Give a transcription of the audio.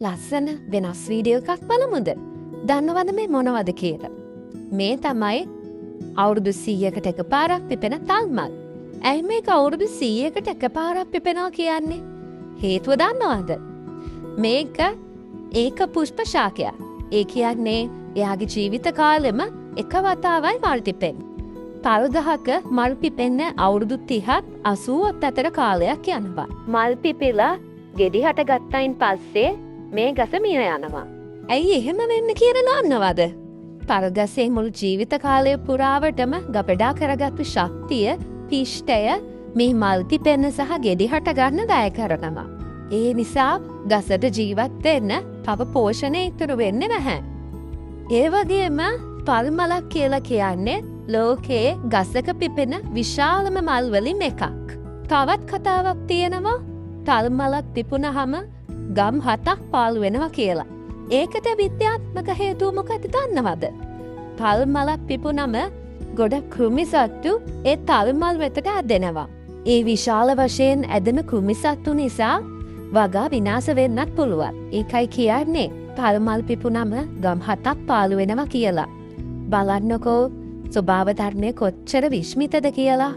ලස්සන වෙනස් වීඩියෝ එකක් බලමුද? දන්නවද මේ මොනවද කියලා? මේ තමයි අවුරුදු 100කට එකපාරක් පිපෙන තල්මල්. ඇයි මේක අවුරුදු 100කට එකපාරක් පිපෙනවා කියන්නේ? හේතුව දන්නවද? මේක ඒක පුෂ්ප ශාකයක්. ඒ කියන්නේ එයාගේ ජීවිත කාලෙම එක වතාවයි මල් පිපෙන්නේ. තල් ගහක මල් පිපෙන්න අවුරුදු 30ත් 80ත් අතර කාලයක් යනවා. මල් පිපිලා ගෙඩි හට ගත්තයින් පස්සේ මේ ගස මිය යනවා. ඇයි එහෙම වෙන්න කියලා දන්නවද? තල් ගසේ මුළු ජීවිත කාලය පුරාවටම ගබඩා කරගත්තු ශක්තිය, පිෂ්ඨය මේ මල් පිපෙන්න සහ ගෙඩි හට ගන්න දාය කරනවා. ඒ නිසා ගසට ජීවත් වෙන්න තව පෝෂණය ඉතුරු වෙන්නේ නැහැ. ඒ වගේම තල් මලක් කියලා කියන්නේ ලෝකයේ ගසක පිපෙන විශාලම මල් වලින් එකක්. තවත් කතාවක් තියෙනවා තල් මලක් පිපුණහම ගම් 7ක් පාළු වෙනවා කියලා. ඒකට විද්‍යාත්මක හේතුව මොකද දන්නවද? තල් මලක් පිපුණම ගොඩක් කෘමිසත්තු ඒ තල් මල් වෙතට ඇදෙනවා. ඒ විශාල වශයෙන් ඇදෙන කෘමිසත්තු නිසා වගා විනාශ වෙන්නත් පුළුවන්. ඒකයි කියන්නේ තල් මල් පිපුණම ගම් 7ක් පාළු වෙනවා කියලා. බලන්නකෝ ස්වභාව ධර්මය කොච්චර විශ්මිතද කියලා.